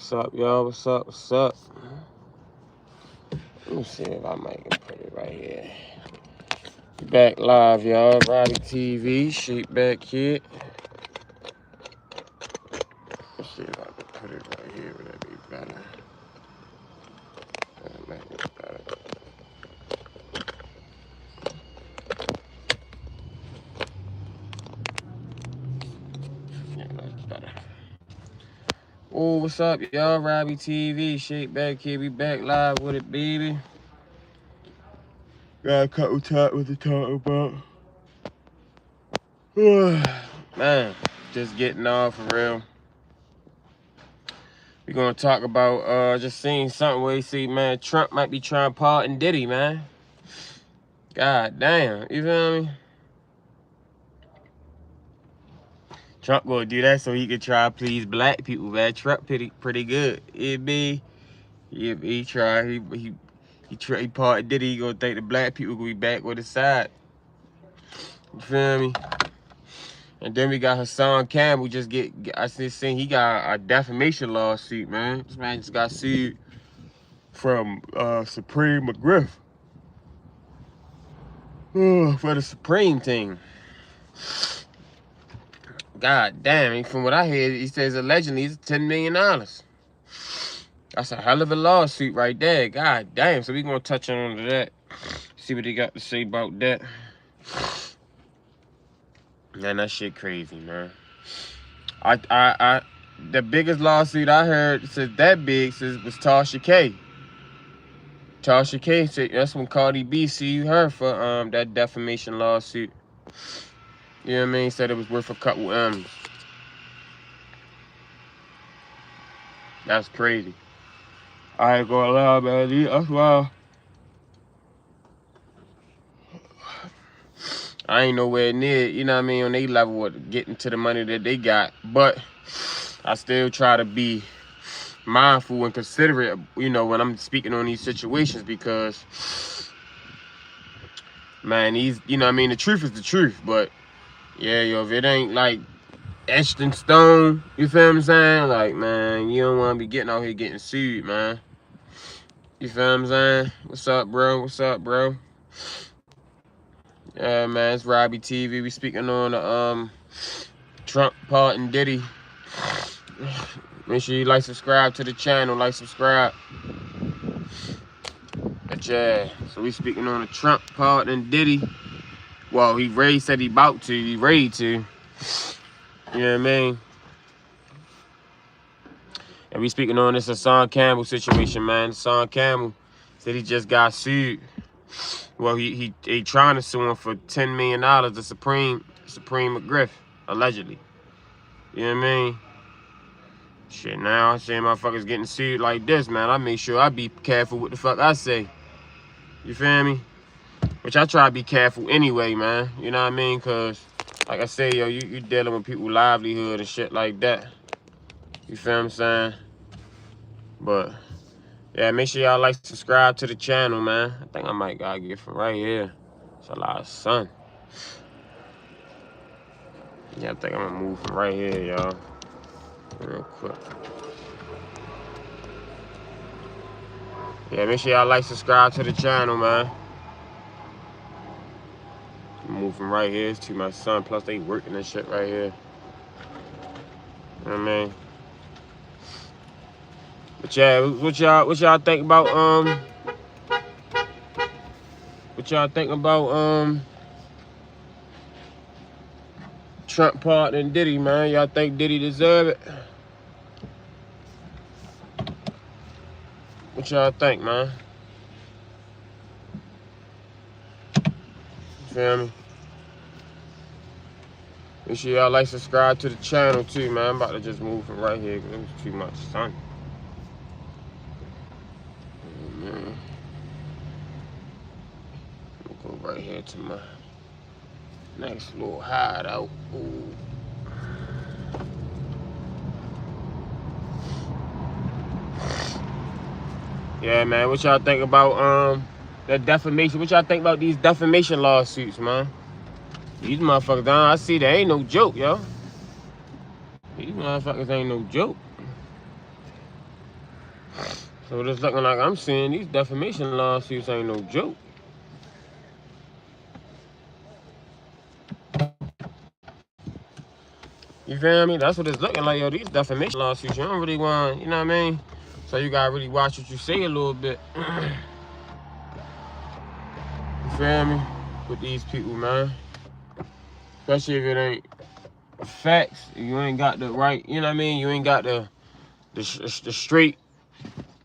What's up, y'all? What's up? What's up? Let me see if I might can put it right here. Back live, y'all. Robbie TV, Shape Back Kid. Let's see if I can put it right here. Would that be better? That might be better. Yeah, that's better. Oh, what's up, y'all? Robbie TV, Shape Back Kid. We back live with it, baby. Got a couple topics to talk about. Man, just getting off for real. We're gonna talk about just seeing something where you see, man, Trump might be trying to pardon Diddy, man. God damn, you feel me? Trump gonna do that so he could try to please black people, man. Trump pretty good. He pardoned Diddy. He gonna think the black people gonna be back with his side. You feel me? And then we got Hassan Campbell I seen he got a defamation lawsuit, man. This man just got sued from Supreme McGriff. For the Supreme team. God damn, from what I hear, he says allegedly it's $10 million. That's a hell of a lawsuit right there. God damn. So we gonna touch on that. See what they got to say about that. Man, that shit crazy, man. The biggest lawsuit I heard said that big was Tasha K. Tasha K said that's when Cardi B sued her for that defamation lawsuit. You know what I mean? Said it was worth a couple M's. That's crazy. I ain't gonna lie, man. That's why I ain't nowhere near, you know what I mean, on their level with getting to the money that they got. But I still try to be mindful and considerate, you know, when I'm speaking on these situations because, man, you know what I mean, the truth is the truth. But, yeah, yo, if it ain't, like, etched in stone, you feel what I'm saying? Like, man, you don't want to be getting out here getting sued, man. You feel what I'm saying? What's up, bro? What's up, bro? Yeah, man, it's Robbie TV. We speaking on the Trump pardon Diddy. Make sure you like, subscribe to the channel. Like, subscribe. But yeah, so we speaking on the Trump pardon Diddy. Well, he said he about to. He ready to. You know what I mean? And we speaking on this Hassan Campbell situation, man. Hassan Campbell said he just got sued. Well, he trying to sue him for $10 million, the Supreme McGriff, allegedly. You know what I mean? Shit, now I see motherfuckers getting sued like this, man. I make sure I be careful what the fuck I say. You feel me? Which I try to be careful anyway, man. You know what I mean? Because, like I say, yo, you dealing with people's livelihood and shit like that. You feel what I'm saying? But, yeah, make sure y'all like, subscribe to the channel, man. I think I might gotta get from right here. It's a lot of sun. Yeah, I think I'm gonna move from right here, y'all. Real quick. Yeah, make sure y'all like, subscribe to the channel, man. Move from right here. It's too much sun. Plus, they working and shit right here. You know what I mean? But yeah, what y'all think about Trump pardoning Diddy, man? Y'all think Diddy deserve it? What y'all think, man? You feel me? Make sure y'all like, subscribe to the channel too, man. I'm about to just move from right here because there's too much sun. Man. I'll go right here to my next little hideout. Ooh. Yeah, man. What y'all think about that defamation? What y'all think about these defamation lawsuits, man? These motherfuckers down. I see they ain't no joke, yo. These motherfuckers ain't no joke. So it's looking like I'm seeing these defamation lawsuits ain't no joke. You feel me? That's what it's looking like, yo. These defamation lawsuits, you don't really want, you know what I mean? So you gotta really watch what you say a little bit. You feel me? With these people, man. Especially if it ain't facts. You ain't got the right, you know what I mean? You ain't got the straight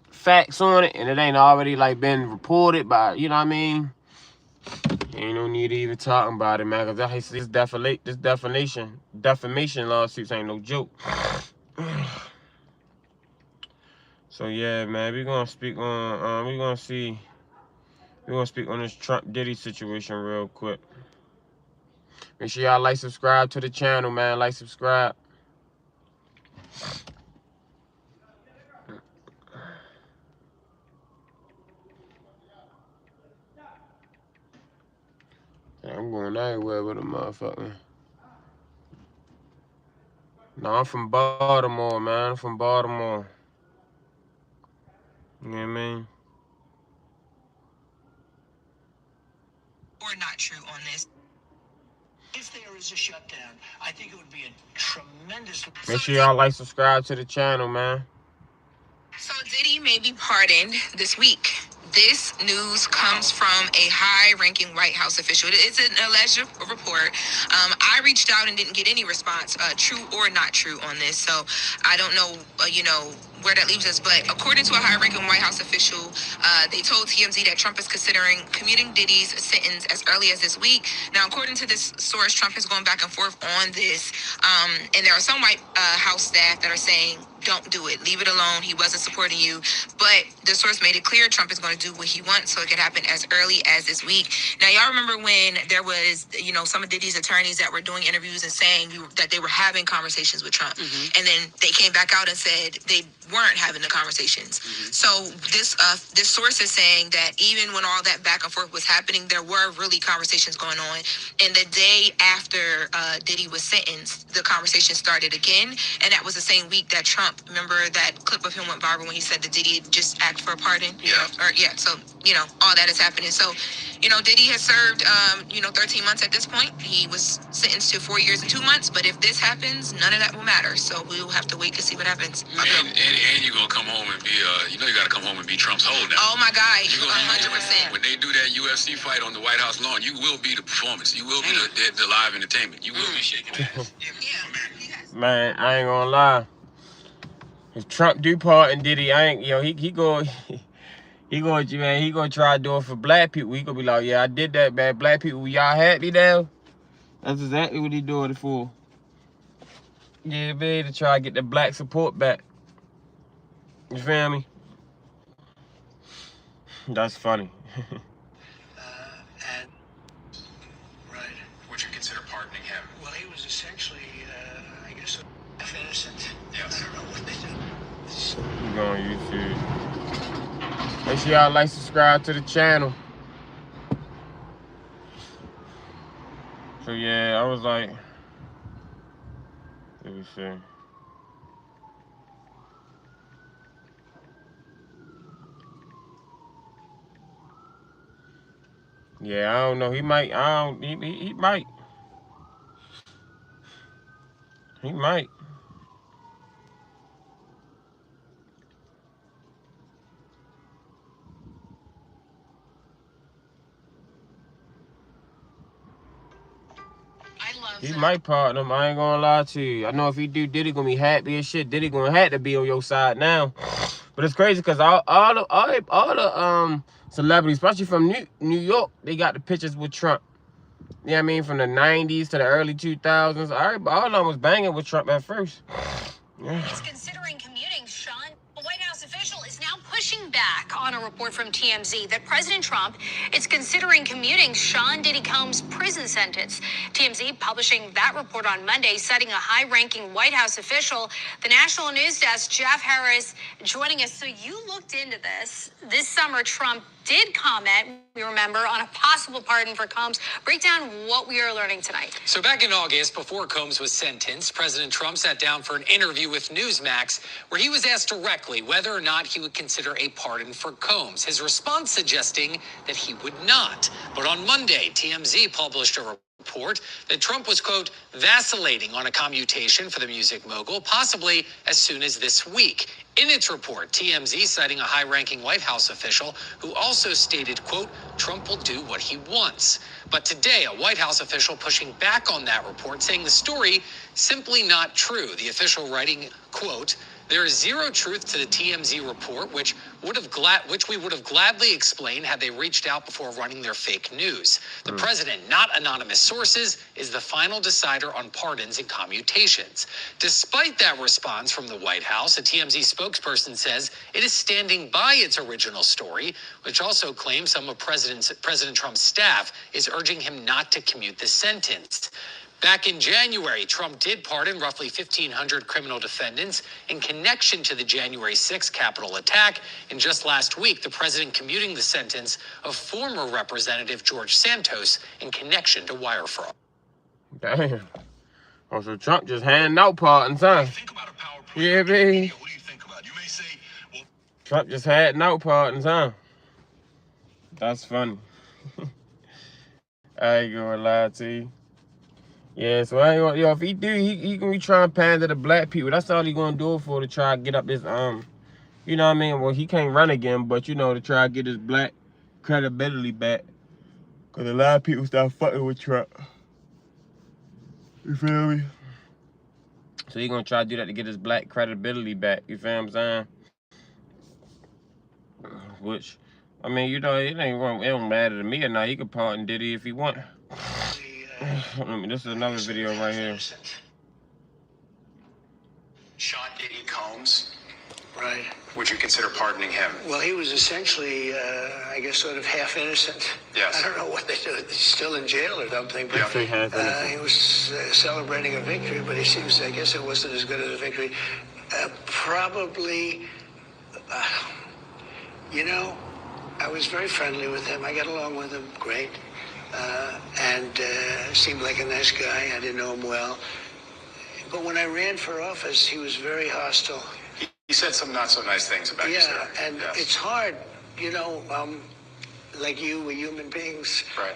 facts on it, and it ain't already like been reported by, you know what I mean? Ain't no need to even talking about it, man, because this defamation lawsuits ain't no joke. So yeah, man, we're gonna speak on we're gonna speak on this Trump Diddy situation real quick. Make sure y'all like, subscribe to the channel, man. Like, subscribe. I'm going everywhere with a motherfucker. No, I'm from Baltimore, man. I'm from Baltimore. You know what I mean? Or not true on this. If there is a shutdown, I think it would be a tremendous... Make sure y'all like, subscribe to the channel, man. So Diddy may be pardoned this week. This news comes from a high-ranking White House official. It's an alleged report. I reached out and didn't get any response, true or not true, on this. So I don't know, where that leaves us. But according to a high-ranking White House official, they told TMZ that Trump is considering commuting Diddy's sentence as early as this week. Now, according to this source, Trump is going back and forth on this. And there are some White House staff that are saying, don't do it. Leave it alone. He wasn't supporting you. But the source made it clear Trump is going to do what he wants, so it could happen as early as this week. Now, y'all remember when there was, some of Diddy's attorneys that were doing interviews and saying that they were having conversations with Trump. And then they came back out and said they weren't having the conversations. So this source is saying that even when all that back and forth was happening, there were really conversations going on. And the day after Diddy was sentenced, the conversation started again. And that was the same week that Trump, remember that clip of him went viral when he said that Diddy had just asked for a pardon? So, all that is happening. So, Diddy has served, 13 months at this point. He was sentenced to 4 years and 2 months. But if this happens, none of that will matter. So we'll have to wait to see what happens. And you're going to come home and be, you got to come home and be Trump's hold now. Oh, my God. 100%. When they do that UFC fight on the White House lawn, you will be the performance. You will be the live entertainment. You will be shaking ass. Man, I ain't gonna lie. If Trump do pardon Diddy, he gonna try to do it for black people. He gonna be like, yeah, I did that, man. Black people, y'all happy now? That's exactly what he doing it for. Yeah, man, to try to get the black support back. You feel me? That's funny. Right. Would you consider pardoning him? Well, he was essentially, innocent. Yes. I don't know what they do. We go on YouTube. Make sure y'all like, subscribe to the channel. So yeah, I was like, let me see. Yeah, I don't know. He might. He might. He might. He might pardon him. I ain't gonna lie to you. I know if he do, Diddy gonna be happy as shit. Diddy gonna have to be on your side now. But it's crazy because all the celebrities, especially from New York, they got the pictures with Trump. You know what I mean? From the 90s to the early 2000s. All of them was banging with Trump at first. Yeah. It's considering commuting, Sean. A White House official is now pushing back on a report from TMZ that President Trump is considering commuting Sean Diddy Combs' prison sentence. TMZ publishing that report on Monday, citing a high-ranking White House official. The National News Desk, Jeff Harris, joining us. So you looked into this. This summer, Trump did comment, we remember, on a possible pardon for Combs. Break down what we are learning tonight. So back in August, before Combs was sentenced, President Trump sat down for an interview with Newsmax where he was asked directly whether or not he would consider a pardon for Combs. His response suggesting that he would not. But on Monday, TMZ published a report that Trump was, quote, vacillating on a commutation for the music mogul, possibly as soon as this week. In its report, TMZ citing a high-ranking White House official who also stated, quote, Trump will do what he wants. But today, a White House official pushing back on that report, saying the story simply not true. The official writing, quote, there is zero truth to the TMZ report, which we would have gladly explained had they reached out before running their fake news. The president, not anonymous sources, is the final decider on pardons and commutations. Despite that response from the White House, a TMZ spokesperson says it is standing by its original story, which also claims some of President Trump's staff is urging him not to commute the sentence. Back in January, Trump did pardon roughly 1,500 criminal defendants in connection to the January 6th Capitol attack. And just last week, the president commuting the sentence of former Representative George Santos in connection to wire fraud. Damn. Oh, so Trump just handing out pardons, huh? Yeah, baby. What do you think about? You may say, well, Trump just handing out pardons, huh? That's funny. I ain't gonna lie to you. Yeah, so I ain't gonna, yo, if he do, he gonna be trying to pander to black people. That's all he gonna do it for, to try to get up this, you know what I mean? Well, he can't run again, but, you know, to try to get his black credibility back. Because a lot of people start fucking with Trump. You feel me? So he gonna try to do that to get his black credibility back. You feel what I'm saying? Which, I mean, you know, it ain't wrong. It don't matter to me or not. He can pardon Diddy if he want. I mean, this is another video right here. Sean Diddy Combs. Right. Would you consider pardoning him? Well, he was essentially, I guess, sort of half innocent. Yes. I don't know what they do. He's still in jail or something. But Yeah. he was celebrating a victory, but he seems, I guess it wasn't as good as a victory. Probably, you know, I was very friendly with him. I got along with him great. And seemed like a nice guy. I didn't know him well. But when I ran for office, he was very hostile. He said some not so nice things about you, sir. Yeah, and it's hard, you know, like you, we're human beings. Right.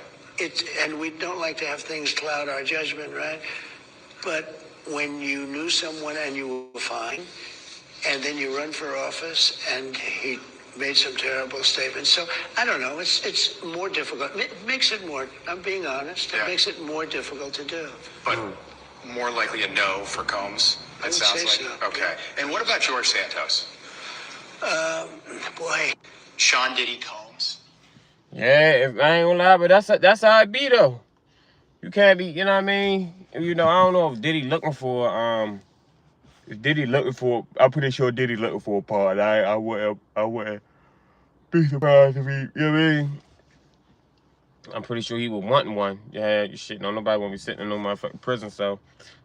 And we don't like to have things cloud our judgment, right? But when you knew someone and you were fine, and then you run for office and he made some terrible statements. So I don't know. It's more difficult. It makes it more. I'm being honest. Yeah. It makes it more difficult to do. But more likely a no for Combs. I It would sounds say like. so. Okay. And what about George Santos? Boy, Sean Diddy Combs. Yeah, if I ain't gonna lie, but that's how it be though. You can't be, you know what I mean? You know, I don't know if Diddy looking for I'm pretty sure Diddy looking for a part. I wouldn't be surprised if he, you know what I mean? I'm pretty sure he would want one. Yeah, you shit, no, nobody want to be sitting in no motherfucking prison cell.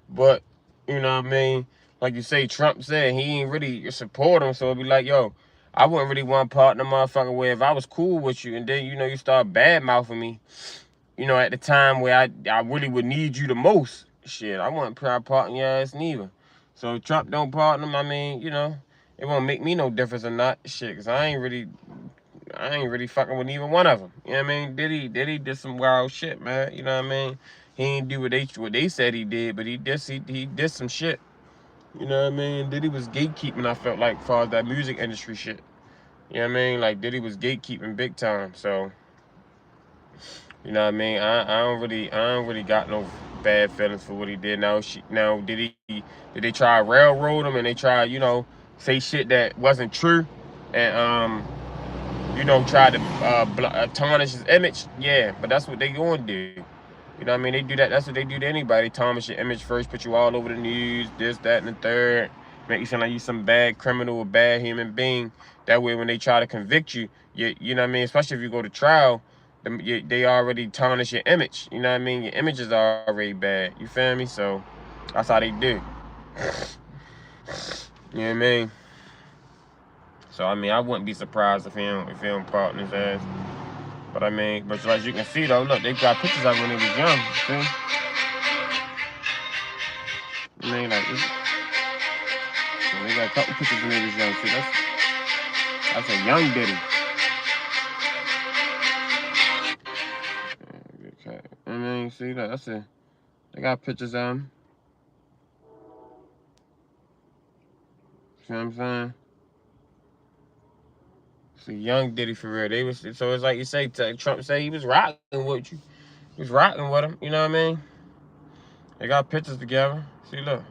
But, you know what I mean? Like you say, Trump said he ain't really support him, so it'd be like, yo, I wouldn't really want to partner motherfucker where if I was cool with you and then, you know, you start bad-mouthing me, you know, at the time where I really would need you the most, shit, I wouldn't try partner your ass neither. So if Trump don't partner him, I mean, you know, it won't make me no difference or not, shit, because I ain't really fucking with neither one of them. You know what I mean? Diddy did some wild shit, man. You know what I mean? He ain't do what they said he did, but he did some shit. You know what I mean? Diddy was gatekeeping, I felt like, as far as that music industry shit. You know what I mean? Like, Diddy was gatekeeping big time, so... You know what I mean? I don't really got no bad feelings for what he did. Now did they try to railroad him and they try, you know, say shit that wasn't true and you know, try to tarnish his image? Yeah, but that's what they gonna do. You know what I mean? They do that. That's what they do to anybody. Tarnish your image first, put you all over the news, this, that, and the third. Make you sound like you some bad criminal or bad human being. That way when they try to convict you, you know what I mean? Especially if you go to trial, they already tarnish your image. You know what I mean? Your image is already bad. You feel me? So that's how they do. You know what I mean? So I mean, I wouldn't be surprised if he don't pardon his ass. But I mean, but as you can see though, look, they got pictures of when he was young. See? I mean, like, they got a couple pictures when he was young. See, that's a young Diddy. Okay. I mean, see that? That's it. They got pictures of him. See what I'm saying? It's a young Diddy for real. So it's like you say, Trump say he was rocking with you. He was rocking with him. You know what I mean? They got pictures together. See, look.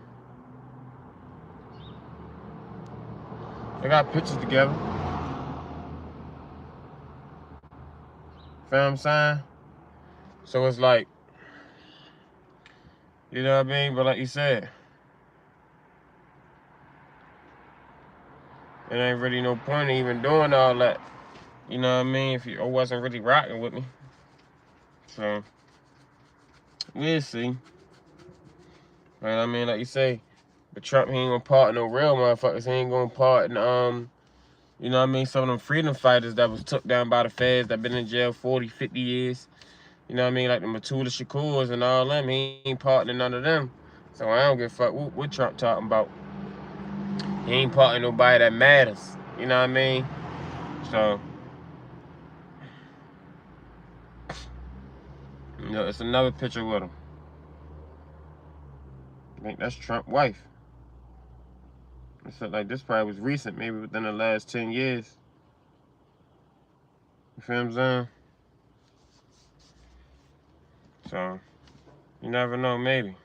They got pictures together. Feel what I'm saying? So it's like, you know what I mean? But like you said, it ain't really no point in even doing all that. You know what I mean? If you wasn't really rocking with me. So, we'll see. But I mean, like you say, but Trump, he ain't gonna pardon no real motherfuckers. He ain't gonna pardon, you know what I mean, some of them freedom fighters that was took down by the feds, that been in jail 40, 50 years. You know what I mean? Like the Matula Shakurs and all them. He ain't pardoning none of them. So I don't give a fuck what Trump talking about. He ain't pardoning nobody that matters. You know what I mean? So, you know, it's another picture with him. I think that's Trump's wife. It's like this probably was recent, maybe within the last 10 years. You feel what I'm saying? So, you never know, maybe.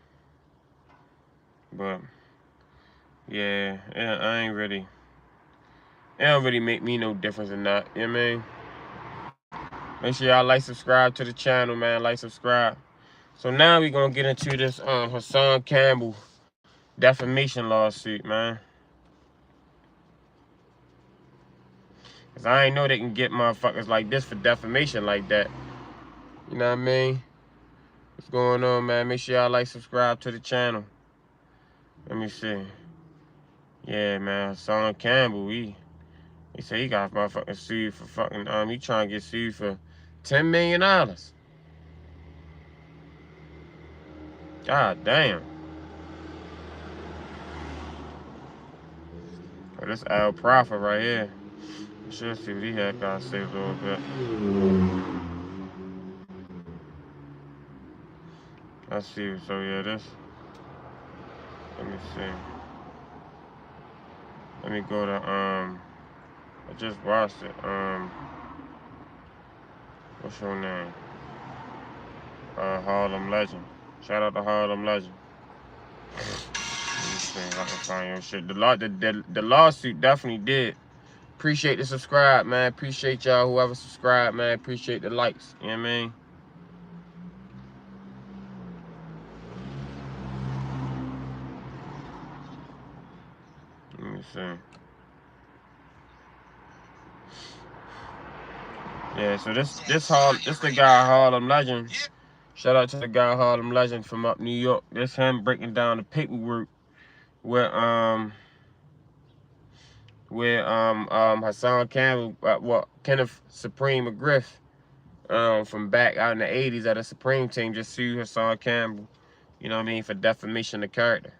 But, yeah, I ain't really, it don't really make me no difference in that, you know what I mean? Make sure y'all like, subscribe to the channel, man, like, subscribe. So now we gonna get into this Hassan Campbell defamation lawsuit, man. Cause I ain't know they can get motherfuckers like this for defamation like that. You know what I mean? What's going on, man? Make sure y'all like, subscribe to the channel. Let me see. Yeah, man, Hassan Campbell, he said he got motherfucking sued for fucking, he trying to get sued for $10 million. God damn. Oh, this Al Prophet right here. I should see what he had got to say a little bit. Let's see. So yeah, this. Let me see. Let me go to I just watched it. What's your name? Harlem Legend. Shout out to Harlem Legend. Let me see if I can find your shit. The lawsuit definitely did. Appreciate the subscribe, man. Appreciate y'all whoever subscribed, man. Appreciate the likes. You know what I mean? Let me see. Yeah, so this the guy Harlem Legend. Shout out to the guy Harlem Legend from up New York. This him breaking down the paperwork where Hassan Campbell, Kenneth Supreme McGriff, from back out in the 80s at a Supreme team just sued Hassan Campbell, you know what I mean, for defamation of character.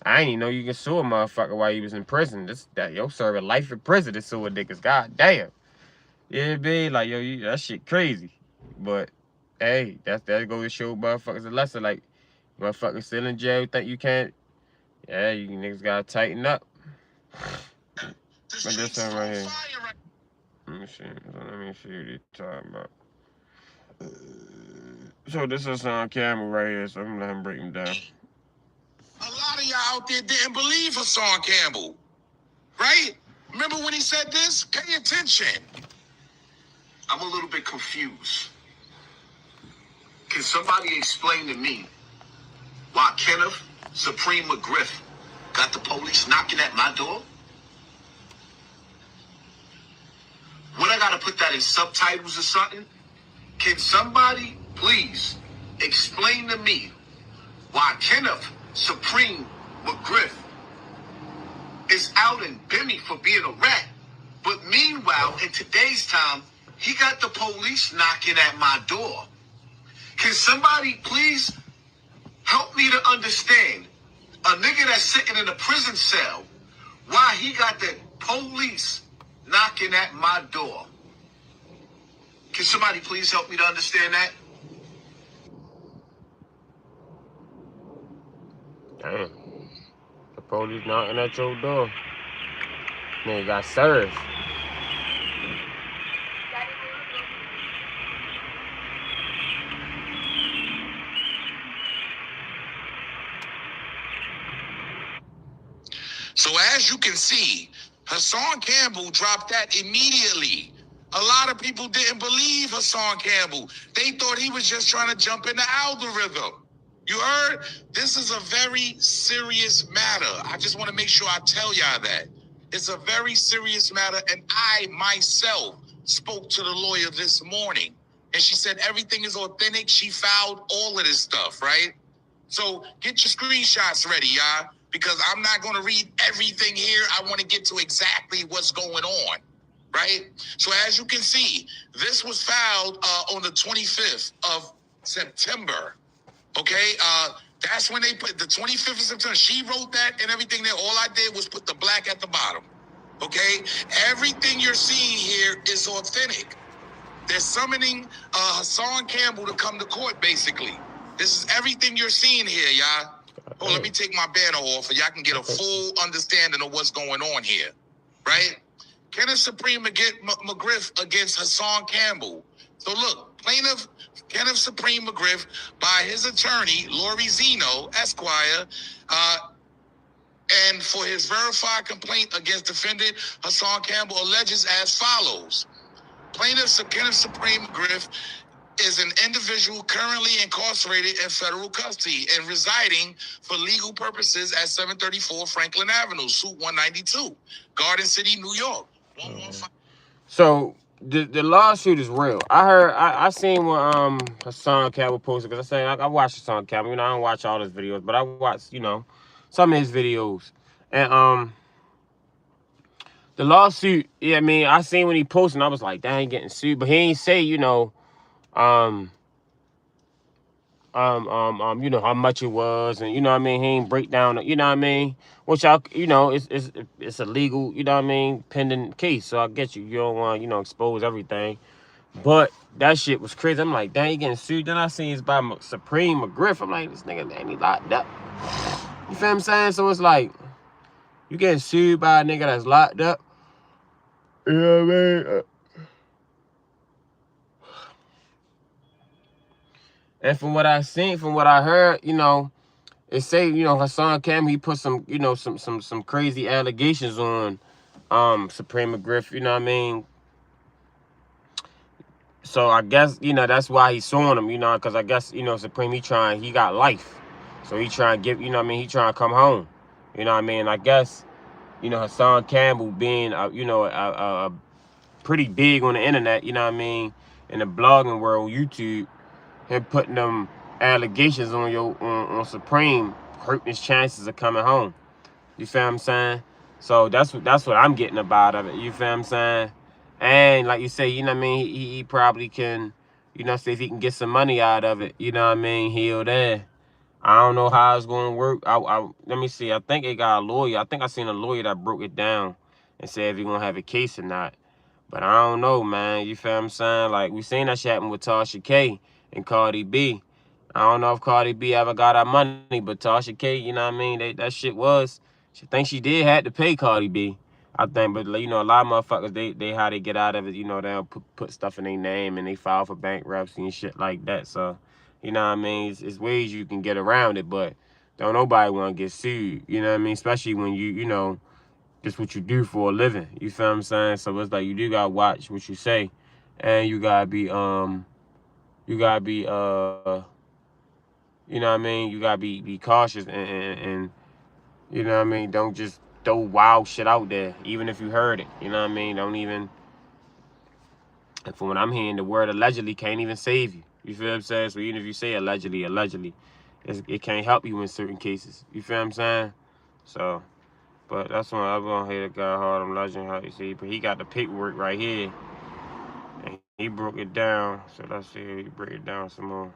I ain't even know you can sue a motherfucker while he was in prison. Yo, serving life in prison to sue a niggas. God damn. Yeah, be like, yo, that shit crazy. But hey, that goes to show motherfuckers a lesson. Like, motherfuckers still in jail, think you can't. Yeah, you niggas gotta tighten up. But this one right here. Let me see what he's talking about. So this is on camera right here, so I'm gonna let him break him down. A lot of y'all out there didn't believe Hassan Campbell, right? Remember when he said this? Pay attention. I'm a little bit confused. Can somebody explain to me why Kenneth Supreme McGriff got the police knocking at my door? What, I gotta put that in subtitles or something? Can somebody please explain to me why Kenneth Supreme McGriff is out in Bimmy for being a rat But meanwhile, in today's time, he got the police knocking at my door. Can somebody please help me to understand a nigga that's sitting in a prison cell, why he got the police knocking at my door? Can somebody please help me to understand that? Damn. The police knocking at your door. Nigga got served. So as you can see, Hassan Campbell dropped that immediately. A lot of people didn't believe Hassan Campbell. They thought he was just trying to jump in the algorithm. You heard? This is a very serious matter. I just want to make sure I tell y'all that. It's a very serious matter, and I myself spoke to the lawyer this morning, and she said everything is authentic. She filed all of this stuff, right? So get your screenshots ready, y'all, because I'm not going to read everything here. I want to get to exactly what's going on, right? So as you can see, this was filed on the 25th of September, okay? That's when they put the 25th of September. She wrote that and everything there. All I did was put the black at the bottom, okay? Everything you're seeing here is authentic. They're summoning Hassan Campbell to come to court, basically. This is everything you're seeing here, y'all. Oh, let me take my banner off so y'all can get a full understanding of what's going on here, right? Kenneth Supreme McGriff against Hassan Campbell. So look, plaintiff Kenneth Supreme McGriff by his attorney, Lori Zeno, Esquire, and for his verified complaint against defendant Hassan Campbell alleges as follows. Plaintiff Kenneth Supreme McGriff is an individual currently incarcerated in federal custody and residing for legal purposes at 734 Franklin Avenue, Suite 192, Garden City, New York. 115. So the lawsuit is real. I seen what Hassan Campbell posted, because I watched Hassan Campbell. You know, I don't watch all his videos, but I watched, you know, some of his videos. And the lawsuit, yeah, I mean, I seen when he posted, and I was like, dang, he getting sued. But he ain't say, you know, you know, how much it was, and you know what I mean, he ain't break down, you know what I mean, which you know, it's a legal, you know what I mean, pending case. So I get you. You don't want, you know, expose everything. But that shit was crazy. I'm like, dang, he getting sued. Then I seen it's by Supreme McGriff. I'm like, this nigga, man, he locked up. You feel what I'm saying? So it's like, you getting sued by a nigga that's locked up. You know what I mean? And from what I seen, from what I heard, you know, it say, you know, Hassan Campbell, he put some, you know, some crazy allegations on Supreme McGriff, you know what I mean? So I guess, you know, that's why he's suing him, you know, because I guess, you know, Supreme, he got life. So he trying to give, you know what I mean, he trying to come home. You know what I mean? I guess, you know, Hassan Campbell being, you know, pretty big on the internet, you know what I mean, in the blogging world, YouTube, him putting them allegations on Supreme hurting his chances of coming home. You feel what I'm saying? So that's what I'm getting about of it. You feel what I'm saying? And like you say, you know what I mean, he probably can, you know, see if he can get some money out of it. You know what I mean? Here or there. I don't know how it's going to work. Let me see. I think it got a lawyer. I think I seen a lawyer that broke it down and said if he's going to have a case or not. But I don't know, man. You feel what I'm saying? Like, we seen that shit happen with Tasha K and Cardi B. I don't know if Cardi B ever got our money, but Tasha K, you know what I mean? That shit was, she think she did had to pay Cardi B. I think, but you know, a lot of motherfuckers, they how they get out of it, you know, they'll put stuff in their name and they file for bankruptcy and shit like that. So, you know what I mean? It's ways you can get around it, but don't nobody want to get sued. You know what I mean? Especially when you know, it's what you do for a living. You feel what I'm saying? So it's like you do gotta watch what you say, and you gotta be you know what I mean? You gotta be cautious and you know what I mean? Don't just throw wild shit out there, even if you heard it. You know what I mean? Don't even. And from what I'm hearing, the word allegedly can't even save you. You feel what I'm saying? So even if you say allegedly, it can't help you in certain cases. You feel what I'm saying? So But that's when I'm gonna hate a guy Harlem Legend, how you see. But he got the paperwork right here. And he broke it down. So let's see if he break it down some more.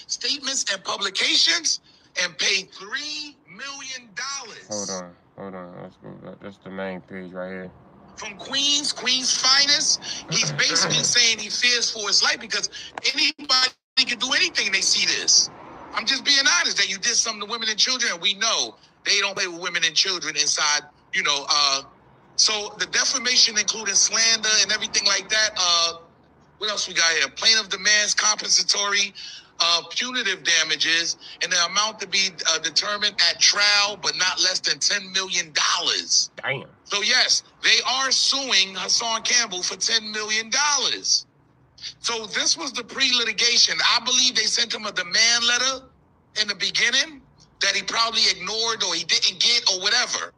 Statements and publications and pay $3 million. Hold on. Let's go. That's the main page right here. From Queens finest. He's basically saying he fears for his life because anybody can do anything they see this. I'm just being honest that you did something to women and children, and we know they don't play with women and children inside, so the defamation, including slander and everything like that. What else we got here? Plaintiff demands compensatory punitive damages and the amount to be determined at trial, but not less than $10 million. Damn. So yes, they are suing Hassan Campbell for $10 million. So this was the pre-litigation. I believe they sent him a demand letter in the beginning that he probably ignored or he didn't get or whatever.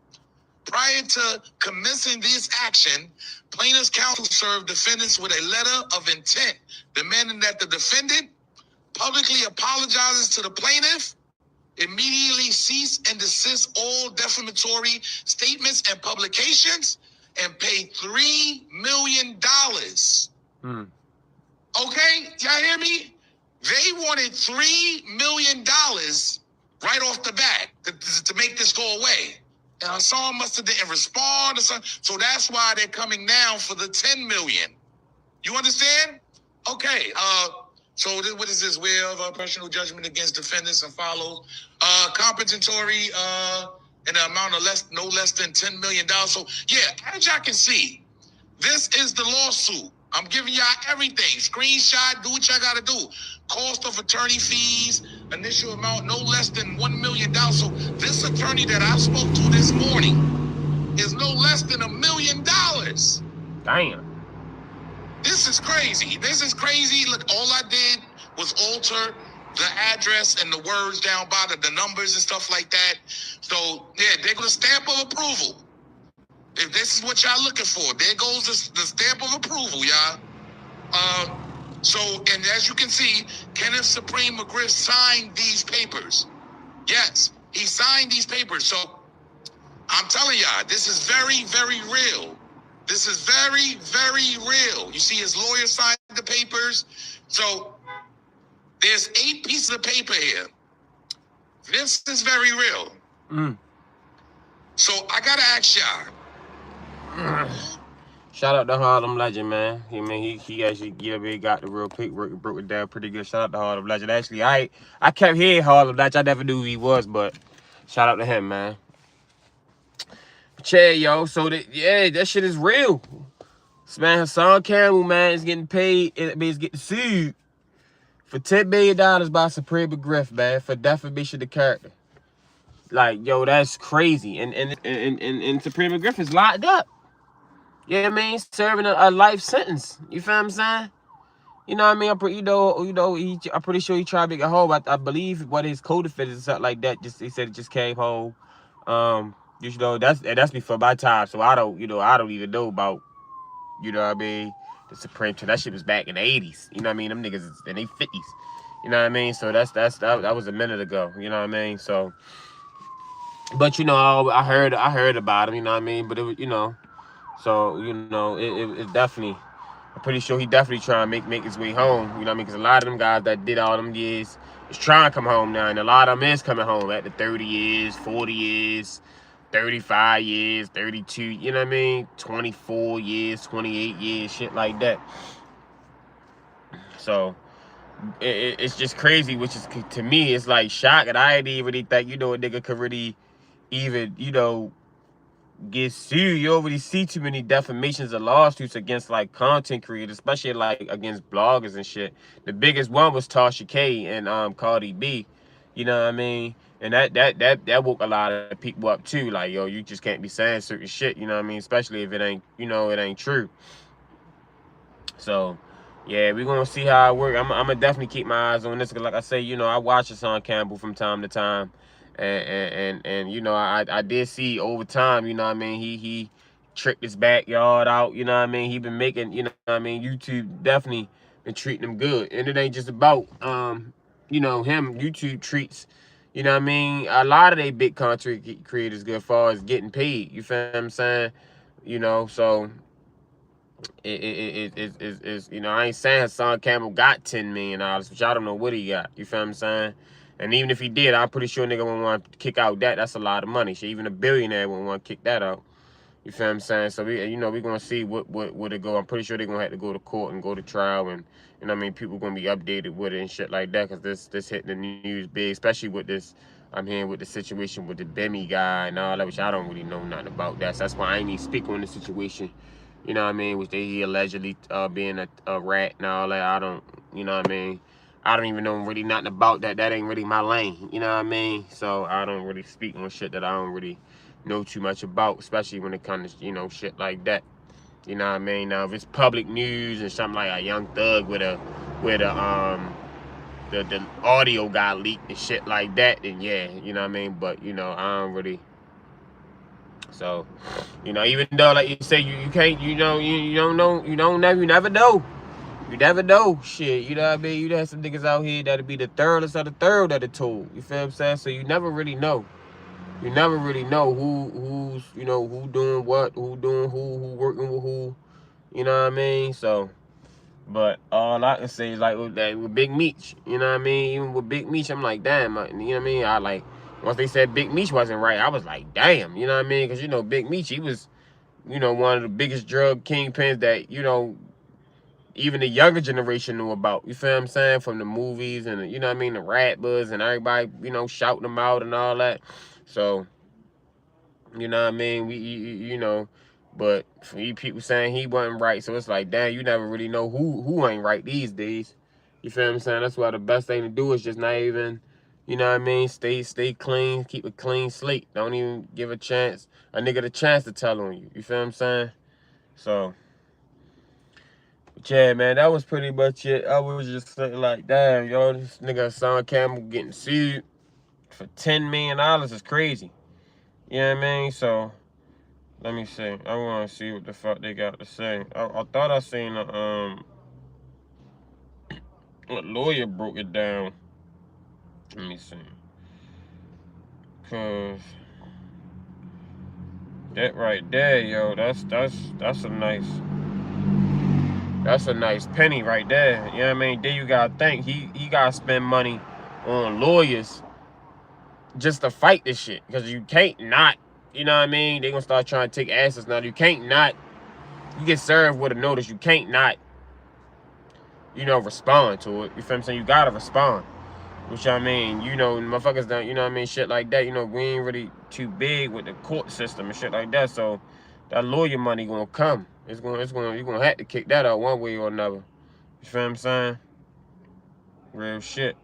Prior to commencing this action, plaintiff's counsel served defendants with a letter of intent demanding that the defendant publicly apologizes to the plaintiff, immediately cease and desist all defamatory statements and publications, and pay $3 million. Okay, y'all hear me? They wanted $3 million right off the bat to make this go away. And Hassan must have didn't respond or something. So that's why they're coming now for the $10 million. You understand? Okay. So what is this? Way of personal judgment against defendants and follows compensatory in the amount of no less than $10 million. So yeah, as y'all can see, this is the lawsuit. I'm giving y'all everything. Screenshot, do what y'all gotta do. Cost of attorney fees, initial amount no less than $1 million. So this attorney that I spoke to this morning is no less than $1 million. Damn. This is crazy. This is crazy. Look, all I did was alter the address and the words down by the numbers and stuff like that. So yeah, there goes the stamp of approval. If this is what y'all looking for, there goes the stamp of approval, y'all. And as you can see, Kenneth Supreme McGriff signed these papers. Yes, he signed these papers. So I'm telling y'all, this is very, very real. This is very, very real. You see his lawyer signed the papers. So there's 8 pieces of paper here. This is very real. So I gotta ask y'all. Shout out to Harlem Legend, man. He actually got the real paperwork and broke it down pretty good. Shout out to Harlem Legend. Actually, I kept hearing Harlem Legend. I never knew who he was, but shout out to him, man. But yeah, yo, so that shit is real. This man Hassan Campbell, man, is getting paid. He's getting sued for $10 million by Supreme McGriff, man, for defamation of character. Like, yo, that's crazy. And Supreme McGriff is locked up. You know what I mean? Serving a life sentence. You feel what I'm saying? You know what I mean? I'm pretty sure he tried to make it home. I believe what his co-defendants and something like that. He said it just came home. That's before my time. So I don't even know about, you know what I mean, the Supreme. That shit was back in the 80s. You know what I mean? Them niggas is in their 50s. You know what I mean? So that was a minute ago. You know what I mean? So, but I heard about him. You know what I mean? But it was, so, it definitely, I'm pretty sure he definitely trying to make his way home. You know what I mean? Because a lot of them guys that did all them years is trying to come home now. And a lot of them is coming home at the 30 years, 40 years, 35 years, 32, you know what I mean? 24 years, 28 years, shit like that. So, it's just crazy, which is, to me, it's like shocking. I didn't really think, a nigga could really even, get sued. You already see too many defamations and lawsuits against like content creators, especially like against bloggers and shit. The biggest one was Tasha K and Cardi B. You know what I mean? And that woke a lot of people up too. Like, yo, you just can't be saying certain shit, you know what I mean? Especially if it ain't, it ain't true. So yeah, we're gonna see how it works. I'm gonna definitely keep my eyes on this, because like I say, I watch Hassan Campbell from time to time. And I did see over time, he tricked his backyard out, he been making, YouTube definitely been treating him good. And it ain't just about him. YouTube treats, you know what I mean, a lot of they big content creators good as far as getting paid. You feel what I'm saying? You know, so it's you know, I ain't saying Hassan Campbell got $10 million, which I don't know what he got. You feel what I'm saying? And even if he did, I'm pretty sure nigga wouldn't want to kick out that. That's a lot of money. Shit, even a billionaire wouldn't want to kick that out. You feel what I'm saying? So we, you know, we're gonna see what it go. I'm pretty sure they're gonna have to go to court and go to trial, and you know what I mean, people gonna be updated with it and shit like that, because this hitting the news big, especially with this. I'm hearing with the situation with the Bemi guy and all that, which I don't really know nothing about that. So that's why I ain't even speak on the situation. You know what I mean? Which he allegedly being a rat and all that. I don't, you know what I mean? I don't even know really nothing about that. That ain't really my lane. You know what I mean? So I don't really speak on shit that I don't really know too much about, especially when it comes to, you know, shit like that. You know what I mean? Now if it's public news and something like a Young Thug with the audio got leaked and shit like that, then yeah, you know what I mean? But you know, I don't really. So, you know, even though like you say you can't, you know, you don't know, you never know. You never know shit, you know what I mean? You have some niggas out here that'll be the third of the third that are told. You feel what I'm saying? So you never really know. You never really know who's, you know, who doing what, who doing who working with who, you know what I mean? So, but all I can say is like with Big Meech, you know what I mean? Even with Big Meech, I'm like, damn, you know what I mean? I like, once they said Big Meech wasn't right, I was like, damn, you know what I mean? Because, you know, Big Meech, he was, you know, one of the biggest drug kingpins that, you know, even the younger generation knew about. You feel what I'm saying? From the movies and, you know what I mean, the rappers and everybody, you know, shouting them out and all that. So, you know what I mean? You know, but for you people saying he wasn't right, so it's like, damn, you never really know who ain't right these days. You feel what I'm saying? That's why the best thing to do is just not even, you know what I mean? Stay clean, keep a clean slate. Don't even give a nigga the chance to tell on you. You feel what I'm saying? So, but yeah, man, that was pretty much it. I was just saying like, damn, yo, this nigga Hassan Campbell getting sued for $10 million is crazy. You know what I mean? So, let me see. I want to see what the fuck they got to say. I thought I seen a lawyer broke it down. Let me see. Cause that right there, yo, that's a nice penny right there. You know what I mean? Then you gotta think he gotta spend money on lawyers just to fight this shit. Cause you can't not, you know what I mean? They gonna start trying to take asses now. You can't not, you get served with a notice, you can't not, you know, respond to it. You feel what I'm saying? You gotta respond. Which I mean, you know, motherfuckers don't, you know what I mean, shit like that, you know, we ain't really too big with the court system and shit like that, so that lawyer money gonna come. You're gonna have to kick that out one way or another. You feel what I'm saying? Real shit.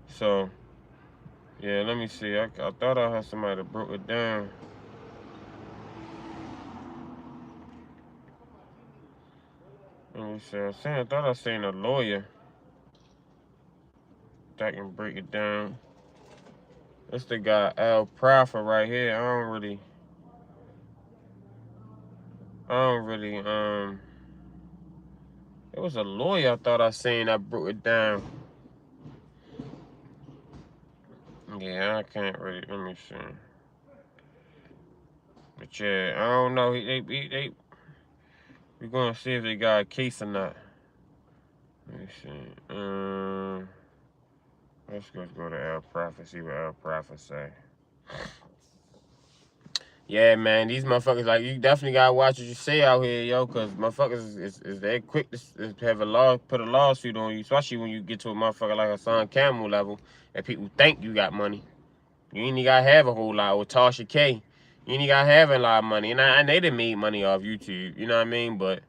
So, yeah, let me see. I thought I had somebody that broke it down. Let me see. I thought I seen a lawyer that can break it down. This the guy Al Prafa right here. I don't really, it was a lawyer I thought I seen that broke it down. Yeah, I can't really, let me see. But yeah, I don't know. We're gonna see if they got a case or not. Let me see. Let's go to Al Prophet, see what Al Prophet say. Yeah, man, these motherfuckers, like, you definitely gotta watch what you say out here, yo, cause motherfuckers is they quick to have put a lawsuit on you, especially when you get to a motherfucker like Hassan Campbell level, and people think you got money. You ain't even gotta have a whole lot. With Tasha K, you ain't even gotta have a lot of money, and they done made money off YouTube, you know what I mean? But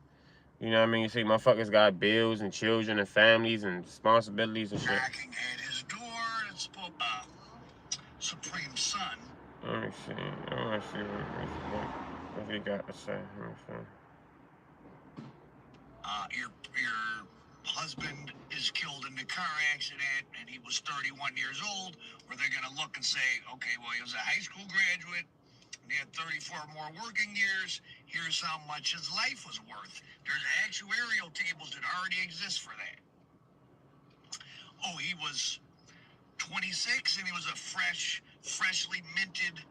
you know what I mean? You see, motherfuckers got bills and children and families and responsibilities and shit. Knocking at his door. It's Supreme Son. Let me see. I want to see what he got to say. Let me see. Your husband is killed in a car accident, and he was 31 years old. Where they're gonna look and say, okay, well, he was a high school graduate. He had 34 more working years. Here's how much his life was worth. There's actuarial tables that already exist for that. Oh, he was 26, and he was a freshly minted.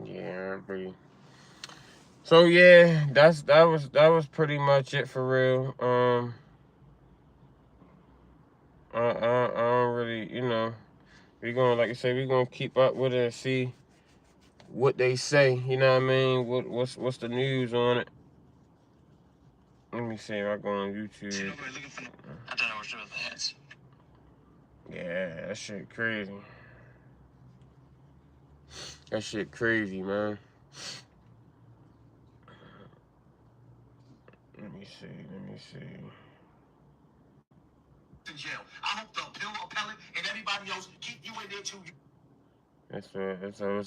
Yeah, pretty. So yeah, that was pretty much it for real. I don't really, you know, we gonna, like I say, we gonna keep up with it and see what they say. You know what I mean? What's the news on it? Let me see if I go on YouTube. I don't know what's with the heads. Yeah, that shit crazy. That shit crazy, man. Let me see. In jail. I hope the appellate, and everybody else keep you in there too. It's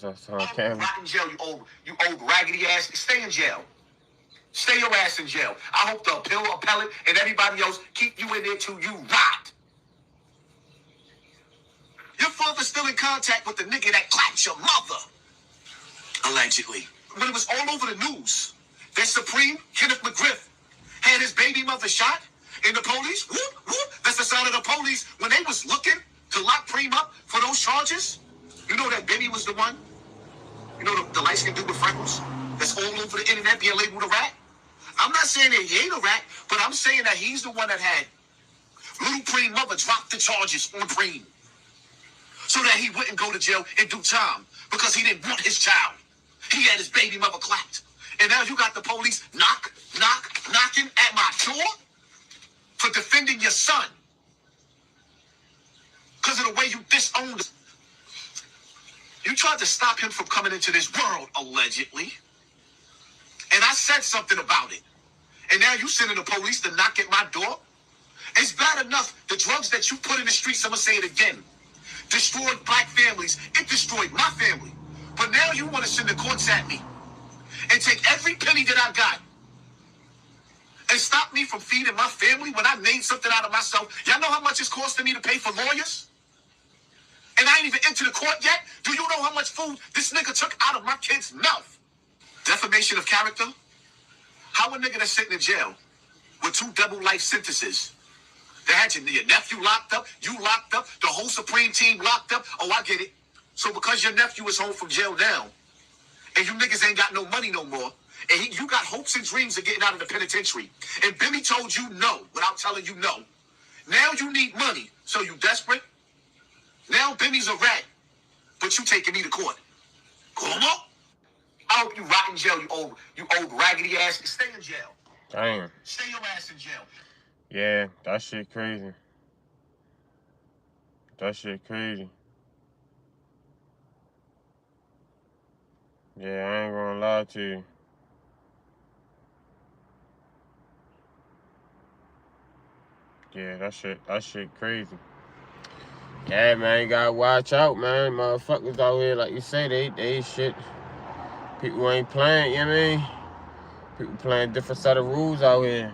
Hassan Campbell. Rot in jail, you old raggedy ass. Stay in jail. Stay your ass in jail. I hope the appellate, and everybody else keep you in there till you rot. Your father's still in contact with the nigga that clapped your mother. Allegedly. When it was all over the news, that Supreme, Kenneth McGriff, had his baby mother shot, and the police, whoop, whoop, that's the sound of the police, when they was looking to lock Preem up for those charges. You know that Benny was the one? You know the light-skinned dude with freckles? That's all over the internet being labeled a rat? I'm not saying that he ain't a rat, but I'm saying that he's the one that had little Preem mother drop the charges on Preem so that he wouldn't go to jail and do time because he didn't want his child. He had his baby mother clapped. And now you got the police knocking at my door for defending your son because of the way you disowned him. You tried to stop him from coming into this world, allegedly. And I said something about it. And now you sending the police to knock at my door? It's bad enough the drugs that you put in the streets, I'm going to say it again, destroyed black families. It destroyed my family. But now you want to send the courts at me and take every penny that I got and stop me from feeding my family when I made something out of myself. Y'all know how much it's costing me to pay for lawyers? And I ain't even entered the court yet? Do you know how much food this nigga took out of my kid's mouth? Defamation of character? How a nigga that's sitting in jail with 2 double life sentences, they had your nephew locked up, you locked up, the whole Supreme team locked up. Oh, I get it. So because your nephew is home from jail now, and you niggas ain't got no money no more, and you got hopes and dreams of getting out of the penitentiary, and Billy told you no without telling you no. Now you need money, so you desperate? Now Benny's a rat, but you taking me to court. Come on. I hope you rot in jail, you old raggedy ass. Stay in jail. Damn. Stay your ass in jail. Yeah, that shit crazy. That shit crazy. Yeah, I ain't gonna lie to you. Yeah, that shit crazy. Yeah, man, you gotta watch out, man. Motherfuckers out here, like you say, they shit. People ain't playing, you know what I mean? People playing different set of rules out here.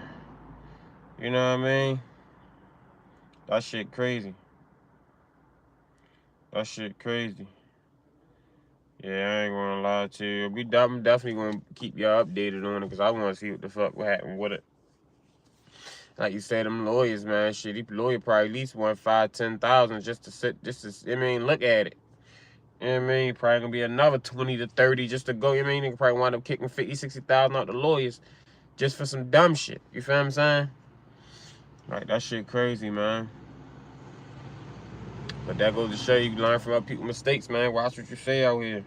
You know what I mean? That shit crazy. That shit crazy. Yeah, I ain't gonna lie to you. I'm definitely gonna keep y'all updated on it because I want to see what the fuck what happened with it. Like you said, them lawyers, man, shit, each lawyer probably at least want $5,000-$10,000 just to sit, I mean, look at it. You know what I mean? Probably gonna be another 20 to 30 just to go. You know what I mean? They could probably wind up kicking 50,000-60,000 out the lawyers just for some dumb shit. You feel what I'm saying? Like, that shit crazy, man. But that goes to show you learn from other people's mistakes, man. Watch what you say out here.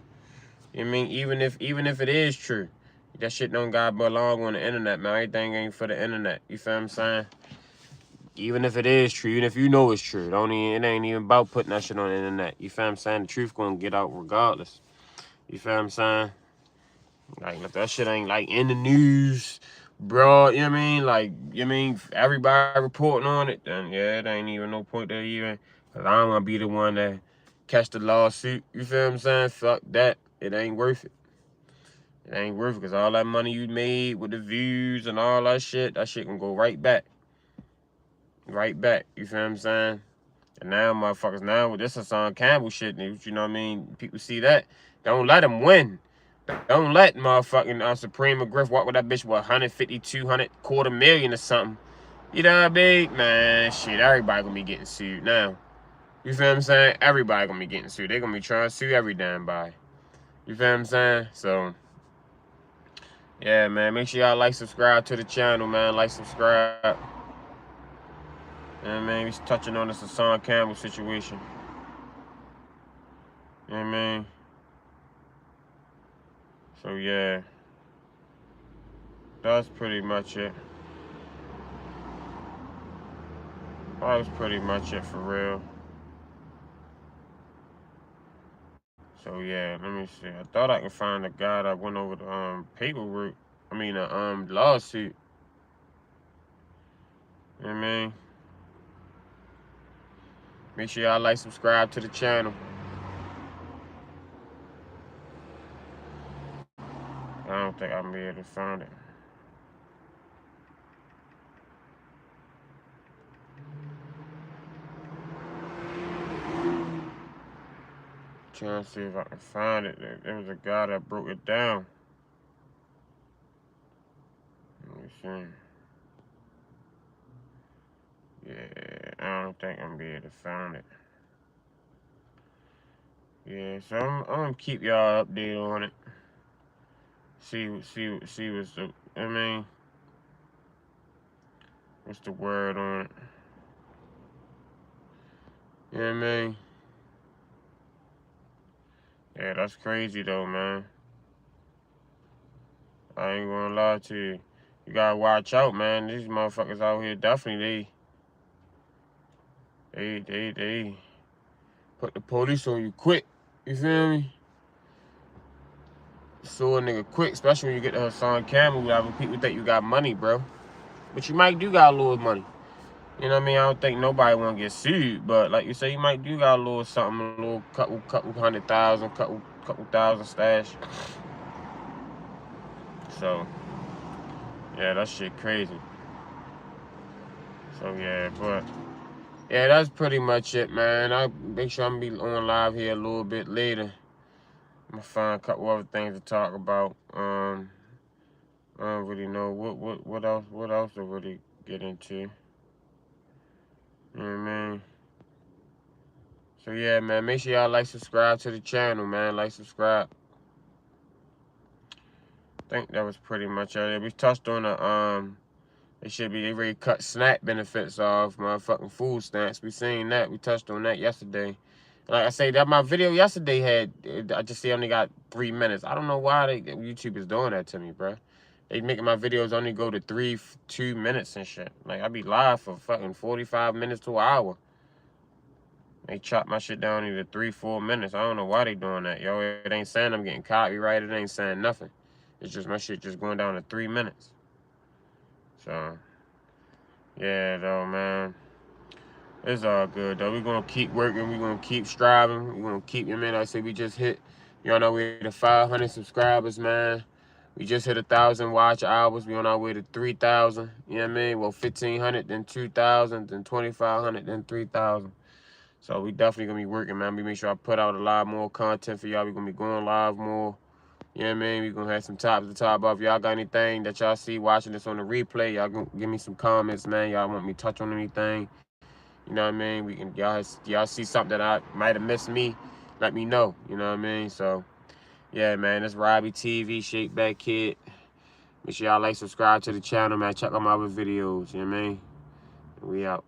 You know what I mean? Even if it is true, that shit don't gotta belong on the internet, man. Everything ain't for the internet. You feel what I'm saying? Even if it is true, even if you know it's true, it ain't even about putting that shit on the internet. You feel what I'm saying? The truth gonna get out regardless. You feel what I'm saying? Like, if that shit ain't, like, in the news, bro, you know what I mean? Like, you know what I mean? Everybody reporting on it, then, yeah, it ain't even no point there even. Because I don't want to be the one that catch the lawsuit. You feel what I'm saying? Fuck that. It ain't worth it. It ain't worth it because all that money you made with the views and all that shit can go right back. Right back. You feel what I'm saying? And now, motherfuckers, now with this Hassan Campbell shit, you know what I mean? People see that. Don't let him win. Don't let motherfucking Supreme McGriff walk with that bitch, what, 150, 200, $250,000 or something. You know what I mean? Man, shit, everybody gonna be getting sued now. You feel what I'm saying? Everybody gonna be getting sued. They gonna be trying to sue every damn body. You feel what I'm saying? So, yeah, man. Make sure y'all like, subscribe to the channel, man. Like, subscribe. You know what I mean? He's touching on this Hassan Campbell situation. You know what I mean? So, yeah. That's pretty much it. That was pretty much it for real. So yeah, let me see. I thought I could find the guy that went over the paperwork. I mean the lawsuit. You know what I mean? Make sure y'all like, subscribe to the channel. I don't think I'm gonna be able to find it. Trying to see if I can find it. There was a guy that broke it down. Let me see. Yeah, I don't think I'm gonna be able to find it. Yeah, so I'm gonna keep y'all updated on it. See what's the, I mean, what's the word on it? You know what I mean? Yeah, that's crazy though, man. I ain't gonna lie to you. You gotta watch out, man. These motherfuckers out here definitely they put the police on you quick. You feel me? So a nigga quick, especially when you get to Hassan Campbell. People think you got money, bro. But you might do got a little money. You know what I mean? I don't think nobody wanna get sued, but like you say, you might do got a little something, a little couple $100,000, couple thousand stash. So yeah, that shit crazy. So yeah, but yeah, that's pretty much it, man. I make sure I'm gonna be on live here a little bit later. I'm gonna find a couple other things to talk about. I don't really know what else to really get into. You know what I mean? So yeah, man, make sure y'all like, subscribe to the channel, man. Like, subscribe. I think that was pretty much it. We touched on the they ready to cut SNAP benefits off, motherfucking food stamps. We seen that. We touched on that yesterday. Like I say, that my video yesterday had, I just see only got 3 minutes. I don't know why YouTube is doing that to me, bro. They making my videos only go to 2 minutes and shit. Like, I be live for fucking 45 minutes to an hour. They chop my shit down into 3-4 minutes. I don't know why they doing that, yo. It ain't saying I'm getting copyrighted. It ain't saying nothing. It's just my shit just going down to 3 minutes. So, yeah, though, man. It's all good, though. We're going to keep working. We're going to keep striving. We're going to keep, you know, I say we just hit, you know, we're to 500 subscribers, man. We just hit 1,000 watch hours. We on our way to 3,000. You know what I mean? Well, 1,500, then 2,000, then 2,500, then 3,000. So we definitely going to be working, man. We make sure I put out a lot more content for y'all. We're going to be going live more. You know what I mean? We're going to have some topics to talk about. If y'all got anything that y'all see watching this on the replay, y'all gonna give me some comments, man. Y'all want me to touch on anything? You know what I mean? We can y'all see something that I might have missed me, let me know. You know what I mean? So yeah, man, it's Robbie TV, Shake Back Kid. Make sure y'all like, subscribe to the channel, man. Check out my other videos, you know what I mean? We out.